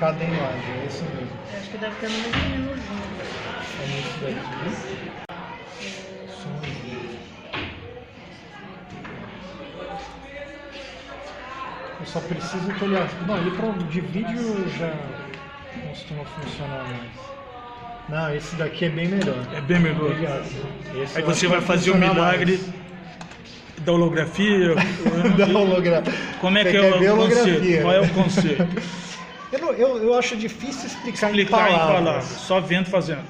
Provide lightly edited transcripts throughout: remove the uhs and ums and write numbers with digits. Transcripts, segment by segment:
cada imagem, é isso mesmo. Eu acho que deve ter no mesmo menuzinho. É isso daqui. Eu só preciso que ele... Não, ele de vídeo já costuma funcionar mais. Não, esse daqui é bem melhor. É bem melhor. Esse Aí eu acho você que vai fazer o milagre da holografia. da holografia. Como é que Você é quer ver o holografia, conceito? Qual é o conceito? Eu acho difícil explicar em Explicar em palavras. palavras, só vendo fazendo.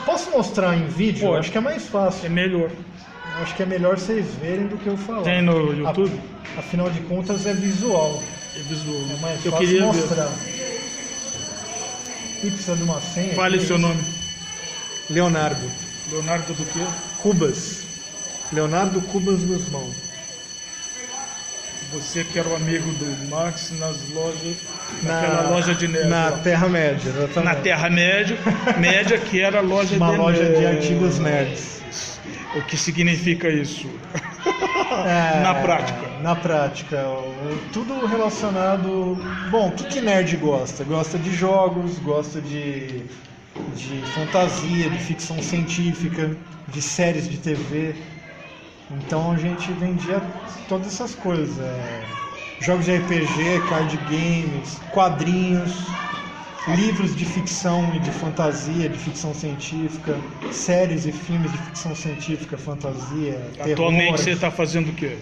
Posso mostrar em vídeo? Pode. Acho que é mais fácil. É melhor. Acho que é melhor vocês verem do que eu falar. Tem no YouTube? Afinal de contas é visual. É visual. É mais Eu fácil queria mostrar. ver. E precisa de uma senha? Fale o seu nome. Leonardo Leonardo do quê? Cubas. Leonardo Cubas Guzmão. Você que era o amigo do Max nas lojas, naquela loja de nerd. Na lá. Terra-média. Na Terra-média, que era a loja Uma de loja de nerds. artigos nerds. O que significa isso? É, Na prática. Na prática, tudo relacionado... Bom, o que nerd gosta? Gosta de jogos, gosta de fantasia, de ficção científica, de séries de TV. Então a gente vendia todas essas coisas. Jogos de RPG, card games, quadrinhos, livros de ficção e de fantasia, de ficção científica, séries e filmes de ficção científica, fantasia, Atualmente terror. você está fazendo o quê?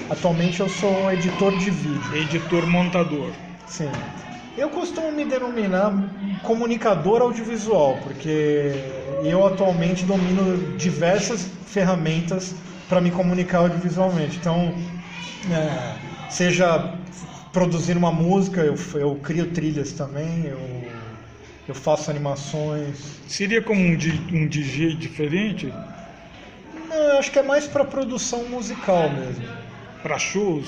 Atualmente eu sou editor de vídeo. Editor montador. Sim. Eu costumo me denominar comunicador audiovisual, porque eu atualmente domino diversas ferramentas para me comunicar audiovisualmente. Então, seja produzindo uma música, eu crio trilhas também, eu faço animações. Seria como um DJ diferente? Não, eu acho que é mais para produção musical mesmo. Para shows?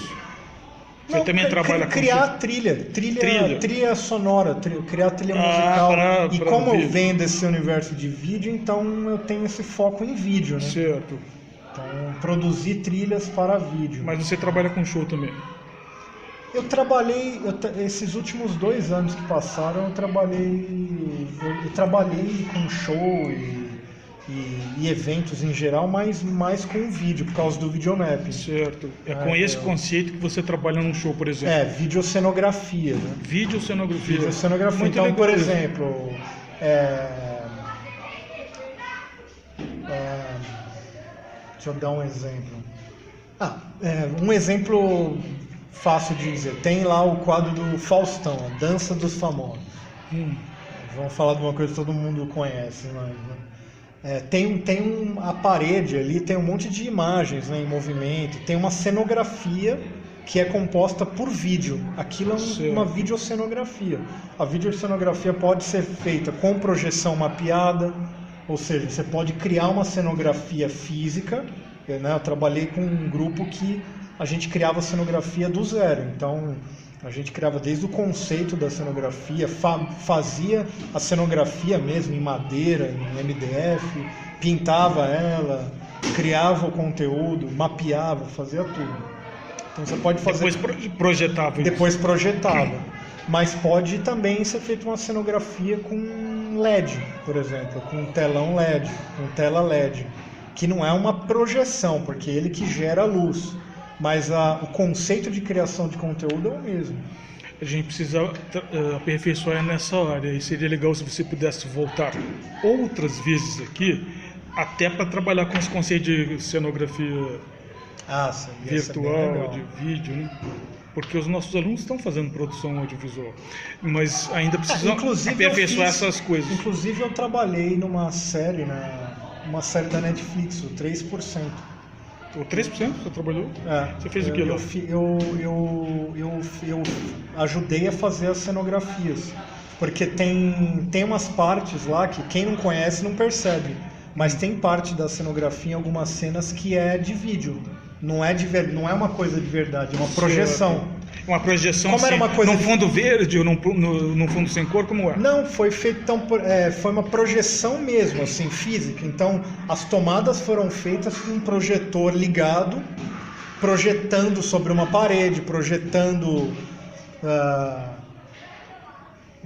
Você Não, também trabalha com criar trilha sonora, criar trilha musical. E pra como eu vídeo. venho desse universo de vídeo, então eu tenho esse foco em vídeo, né? Certo. Então, produzir trilhas para vídeo. Mas você trabalha com show também? Eu trabalhei, esses últimos 2 anos que passaram, eu trabalhei com show e eventos em geral, mas mais com vídeo, por causa do videomapping. Certo. É com esse conceito que você trabalha num show, por exemplo? Videocenografia, né? Videocenografia. Videocenografia. Muito Então, legal por isso. exemplo, deixa eu dar um exemplo. Um exemplo fácil de dizer. Tem lá o quadro do Faustão, a Dança dos Famosos. Vamos falar de uma coisa que todo mundo conhece, mas, né? A parede ali, tem um monte de imagens, né, em movimento, tem uma cenografia que é composta por vídeo. Aquilo é uma videocenografia. A videocenografia pode ser feita com projeção mapeada, ou seja, você pode criar uma cenografia física, né? Eu trabalhei com um grupo que a gente criava a cenografia do zero, então a gente criava desde o conceito da cenografia, fazia a cenografia mesmo em madeira, em MDF, pintava ela, criava o conteúdo, mapeava, fazia tudo. Então você pode fazer... Depois projetava isso. Depois projetava. Mas pode também ser feita uma cenografia com LED, por exemplo, com telão LED, com tela LED, que não é uma projeção, porque é ele que gera a luz. Mas o conceito de criação de conteúdo é o mesmo. A gente precisa aperfeiçoar nessa área. E seria legal se você pudesse voltar outras vezes aqui, até para trabalhar com os conceitos de cenografia virtual, de vídeo, né? Porque os nossos alunos estão fazendo produção audiovisual, mas ainda precisam aperfeiçoar essas coisas. Inclusive eu trabalhei numa série, uma série da Netflix, o 3%. O 3% você trabalhou? Você fez o que lá? Eu ajudei a fazer as cenografias, porque tem umas partes lá que quem não conhece não percebe, mas tem parte da cenografia em algumas cenas que é de vídeo, não é uma coisa de verdade, é uma projeção. Uma projeção como assim, era uma coisa num fundo verde ou num fundo sem cor, como é? Não, foi feito, então, foi uma projeção mesmo, assim, física. Então, as tomadas foram feitas com um projetor ligado, projetando sobre uma parede, projetando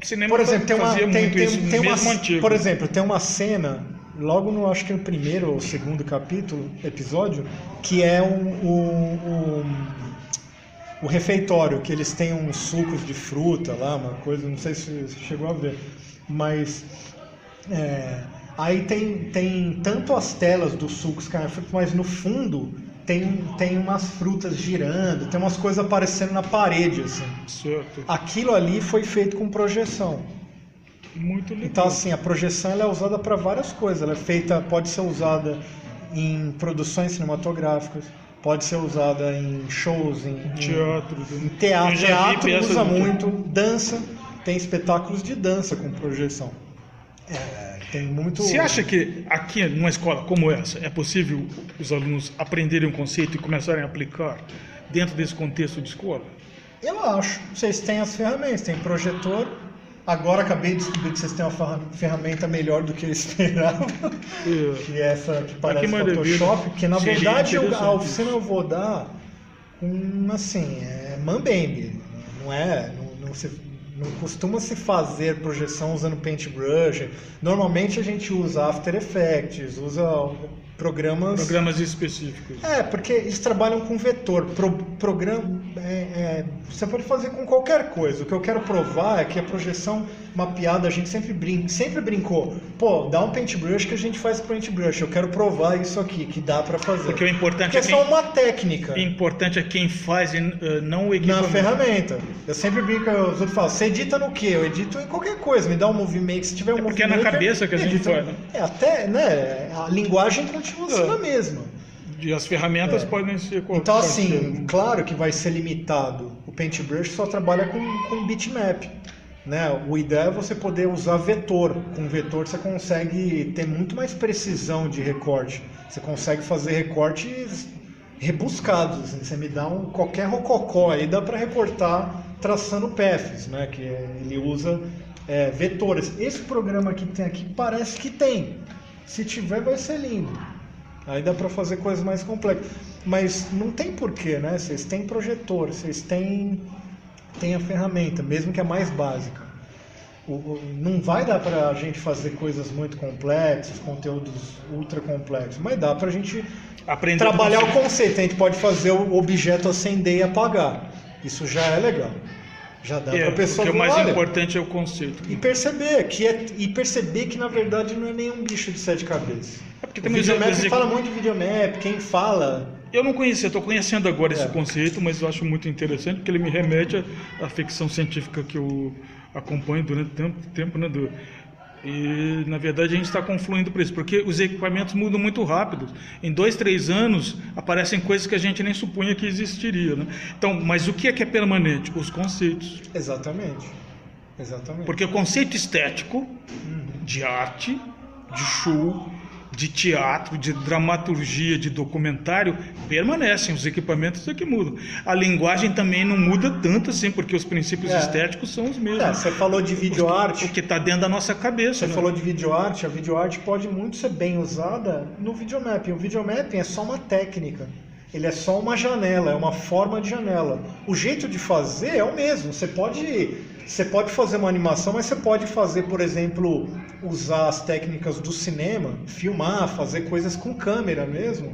O cinema Por exemplo, fazia muito isso, mesmo antigo. por exemplo, tem uma cena, logo no, acho que no primeiro ou segundo episódio, que é o refeitório, que eles têm uns sucos de fruta lá, uma coisa, não sei se você chegou a ver, mas aí tem tanto as telas dos sucos, mas no fundo tem umas frutas girando, tem umas coisas aparecendo na parede, assim. Certo. Aquilo ali foi feito com projeção. Muito legal. Então, assim, a projeção ela é usada para várias coisas. Ela é feita, pode ser usada em produções cinematográficas, pode ser usada em shows, em teatro. Em teatro. Teatro usa muito, dança, tem espetáculos de dança com projeção. Tem muito. Você acha que aqui numa escola como essa é possível os alunos aprenderem um conceito e começarem a aplicar dentro desse contexto de escola? Eu acho. Vocês têm as ferramentas, tem projetor. Agora acabei de descobrir que vocês têm uma ferramenta melhor do que eu esperava, que é essa que parece Photoshop, que na verdade a oficina eu vou dar com, assim, mambembe, não costuma se fazer projeção usando paintbrush. Normalmente a gente usa After Effects, usa programas específicos. Porque eles trabalham com vetor. Você pode fazer com qualquer coisa. O que eu quero provar é que a projeção mapeada, a gente sempre brincou. Pô, dá um paintbrush que a gente faz paintbrush. Eu quero provar isso aqui, que dá pra fazer. Porque o importante é só uma técnica. O importante é quem faz e não o equipamento. Na ferramenta. Eu sempre brinco, os outros falam, você edita no quê? Eu edito em qualquer coisa. Me dá um movimento. Se tiver um movimento. Porque é na cabeça que a gente faz, né? Até, né? A linguagem continua sendo a mesma. E as ferramentas podem ser... Então, assim, claro que vai ser limitado. O Paintbrush só trabalha com bitmap. Né? O ideal é você poder usar vetor. Com vetor você consegue ter muito mais precisão de recorte. Você consegue fazer recortes rebuscados. Assim. Você me dá qualquer rococó aí, dá para recortar traçando paths, né? Que ele usa vetores. Esse programa que tem aqui parece que tem. Se tiver, vai ser lindo. Aí dá para fazer coisas mais complexas. Mas não tem porquê, né? Vocês têm projetor, vocês têm a ferramenta, mesmo que a mais básica. Não vai dar para a gente fazer coisas muito complexas, conteúdos ultra complexos, mas dá para a gente trabalhar o conceito. A gente pode fazer o objeto acender e apagar. Isso já é legal. Já dá para a pessoa ver. O mais importante é o conceito. E perceber que na verdade não é nenhum bicho de 7 cabeças. Porque o videomap, você fala muito de videomap, quem fala... Eu não conhecia, estou conhecendo agora esse conceito, mas eu acho muito interessante porque ele me remete à ficção científica que eu acompanho durante tanto tempo, né, e na verdade a gente está confluindo por isso, porque os equipamentos mudam muito rápido. Em 2, 3 anos aparecem coisas que a gente nem supunha que existiria, né? Então, mas o que é permanente? Os conceitos. Exatamente. Porque o conceito estético de arte, de show, de teatro, de dramaturgia, de documentário, permanecem, os equipamentos é que mudam. A linguagem também não muda tanto assim, porque os princípios estéticos são os mesmos. Você falou de videoarte. O que está dentro da nossa cabeça. Você falou de videoarte, a videoarte pode muito ser bem usada no videomapping. O videomapping é só uma técnica. Ele é só uma janela, é uma forma de janela. O jeito de fazer é o mesmo. Você pode fazer uma animação, mas você pode fazer, por exemplo, usar as técnicas do cinema, filmar, fazer coisas com câmera mesmo,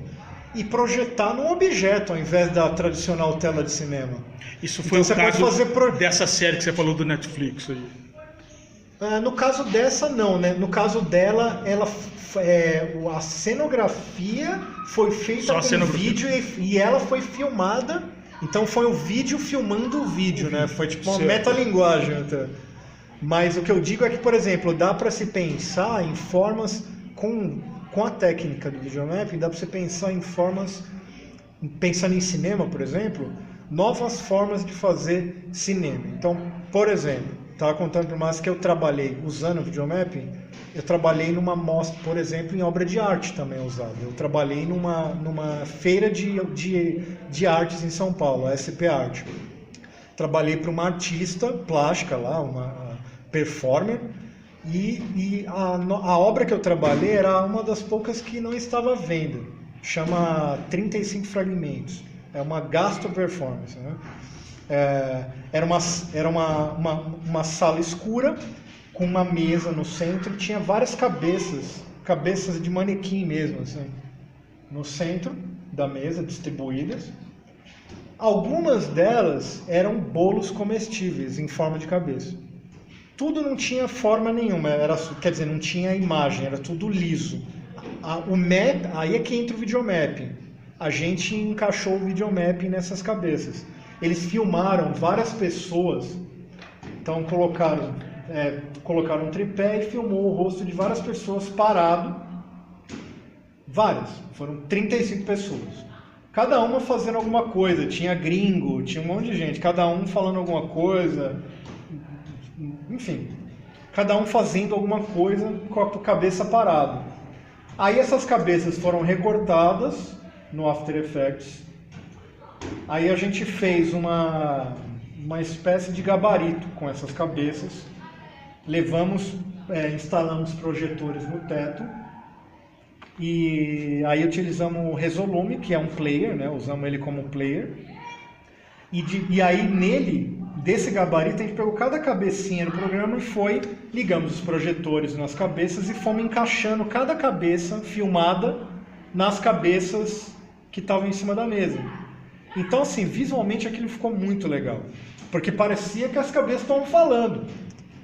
e projetar num objeto, ao invés da tradicional tela de cinema. Isso foi então, o caso dessa série que você falou do Netflix aí. No caso dessa, não, né? No caso dela, a cenografia foi feita com vídeo e ela foi filmada. Então foi o vídeo filmando o vídeo, né? Foi tipo uma metalinguagem até. Mas o que eu digo é que, por exemplo, dá para se pensar em formas com a técnica do videomapping, dá para você pensar em formas, pensando em cinema, por exemplo, novas formas de fazer cinema. Então, por exemplo, estava contando para o Márcio que eu trabalhei usando o videomapping. Eu trabalhei numa mostra, por exemplo, em obra de arte também usada. Eu trabalhei numa feira de artes em São Paulo, a SP Arte. Trabalhei para uma artista plástica lá, uma performer, e a obra que eu trabalhei era uma das poucas que não estava à venda. Chama 35 Fragmentos. É uma gasto performance, né? Era uma sala escura com uma mesa no centro, tinha várias cabeças de manequim mesmo, assim, no centro da mesa, distribuídas. Algumas delas eram bolos comestíveis em forma de cabeça. Tudo não tinha forma nenhuma, quer dizer, não tinha imagem, era tudo liso. Aí é que entra o videomapping. A gente encaixou o videomapping nessas cabeças. Eles filmaram várias pessoas, então colocaram um tripé e filmou o rosto de várias pessoas parado. Várias, foram 35 pessoas. Cada uma fazendo alguma coisa, tinha gringo, tinha um monte de gente, cada um falando alguma coisa, enfim, cada um fazendo alguma coisa com a cabeça parada. Aí essas cabeças foram recortadas no After Effects, aí a gente fez uma espécie de gabarito com essas cabeças, instalamos projetores no teto, e aí utilizamos o Resolume, que é um player, né? Usamos ele como player. E aí nele, desse gabarito, a gente pegou cada cabecinha no programa e ligamos os projetores nas cabeças e fomos encaixando cada cabeça filmada nas cabeças que estavam em cima da mesa. Então, assim, visualmente aquilo ficou muito legal, porque parecia que as cabeças estavam falando.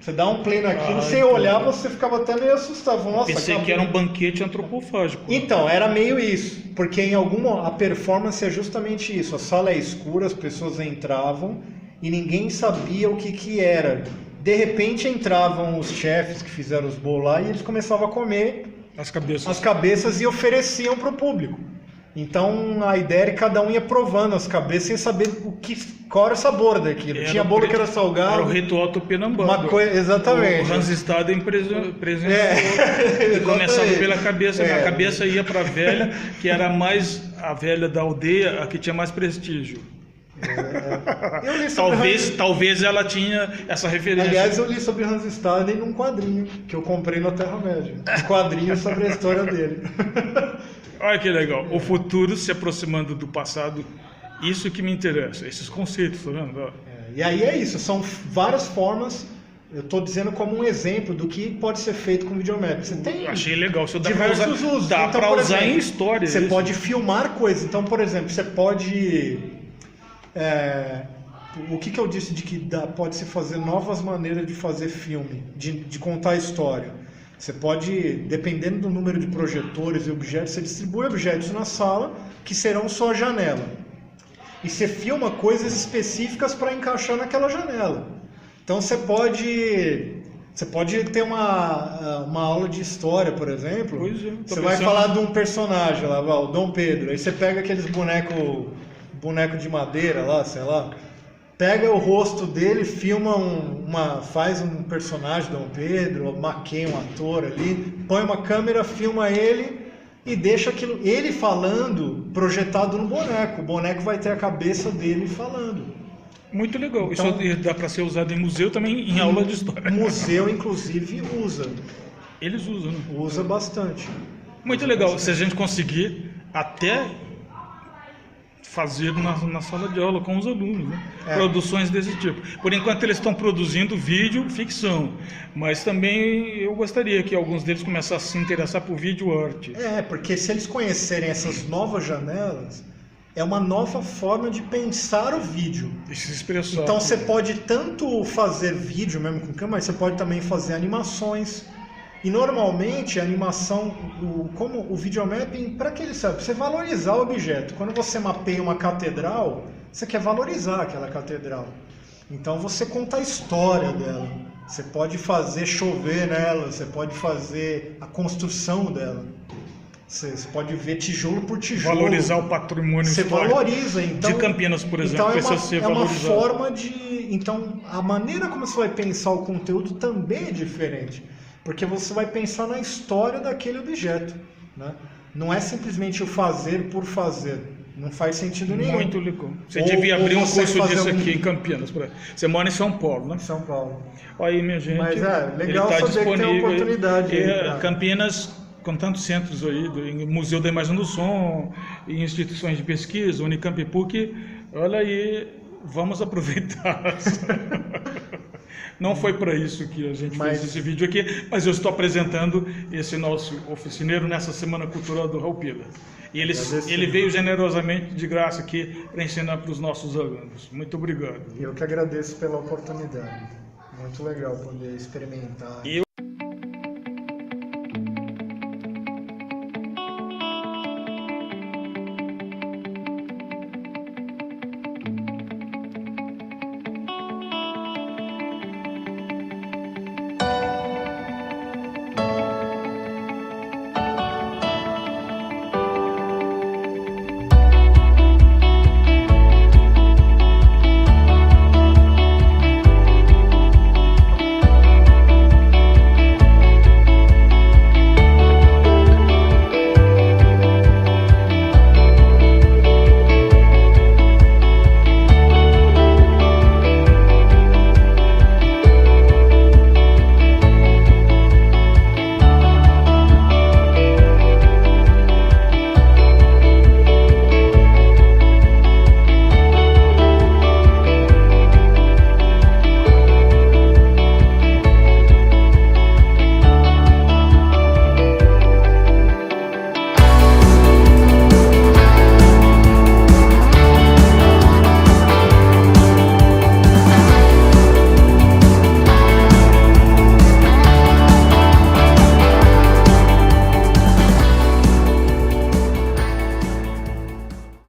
Você dá um play naquilo, você olhar, você ficava até meio assustado. Nossa, pensei que era um banquete antropofágico. Então, era meio isso, porque a performance é justamente isso. A sala é escura, as pessoas entravam e ninguém sabia o que era. De repente entravam os chefes que fizeram os bolos lá e eles começavam a comer as cabeças e ofereciam para o público. Então a ideia era que cada um ia provando as cabeças sem saber qual era o sabor daquilo. Tinha bolo que era salgado. Era o ritual Tupinambá. Exatamente. O Hans Staden presenciou. E começava pela cabeça. A cabeça ia para a velha, que era a velha da aldeia, a que tinha mais prestígio. Talvez ela tinha essa referência. Aliás, eu li sobre Hans Staden num quadrinho que eu comprei na Terra-média. Um quadrinho sobre a história dele. Olha que legal, o futuro se aproximando do passado, isso que me interessa, esses conceitos, tá vendo? E aí é isso, são várias formas, eu estou dizendo como um exemplo do que pode ser feito com videomapping. Você tem achei legal, isso dá diversos usos. Dá então, para usar em história. Você pode filmar coisas, então, por exemplo, você pode... o que eu disse de que pode-se fazer novas maneiras de fazer filme, de contar a história. Você pode, dependendo do número de projetores e objetos, você distribui objetos na sala que serão sua janela. E você filma coisas específicas para encaixar naquela janela. Então você pode ter uma aula de história, por exemplo. Você vai falar de um personagem lá, o Dom Pedro. Aí você pega aqueles boneco de madeira lá, sei lá. Pega o rosto dele, faz um personagem, Dom Pedro, maqueia um ator ali, põe uma câmera, filma ele e deixa ele falando projetado no boneco. O boneco vai ter a cabeça dele falando. Muito legal. Então, isso dá para ser usado em museu também, em aula de história. Museu, inclusive, usa. Eles usam, né? Usa bastante. Muito legal. Se a gente conseguir até fazer na sala de aula com os alunos, né? Produções desse tipo. Por enquanto eles estão produzindo vídeo, ficção, mas também eu gostaria que alguns deles começassem a se interessar por vídeo arte. Porque se eles conhecerem essas novas janelas, é uma nova forma de pensar o vídeo. E se expressar. Então você pode tanto fazer vídeo mesmo com câmera, mas você pode também fazer animações. E normalmente a animação, como o videomapping, para que ele serve? Para você valorizar o objeto. Quando você mapeia uma catedral, você quer valorizar aquela catedral. Então você conta a história dela. Você pode fazer chover nela, você pode fazer a construção dela. Você pode ver tijolo por tijolo. Valorizar o patrimônio histórico. Você valoriza, então. De Campinas, por exemplo, então precisa ser valorizado. É uma forma de. Então, a maneira como você vai pensar o conteúdo também é diferente. Porque você vai pensar na história daquele objeto, né? Não é simplesmente o fazer por fazer. Não faz sentido nenhum. Muito legal. Você devia abrir um curso disso aqui em Campinas. Você mora em São Paulo, né? São Paulo. Olha aí, minha gente. Mas legal saber que tem oportunidade. Campinas, com tantos centros aí, Museu da Imagem do Som, instituições de pesquisa, Unicamp e PUC, olha aí vamos aproveitar. Não foi para isso que a gente fez esse vídeo aqui, mas eu estou apresentando esse nosso oficineiro nessa Semana Cultural do Raul Pila. E ele veio generosamente, de graça, aqui para ensinar para os nossos alunos. Muito obrigado. Eu que agradeço pela oportunidade. Muito legal poder experimentar.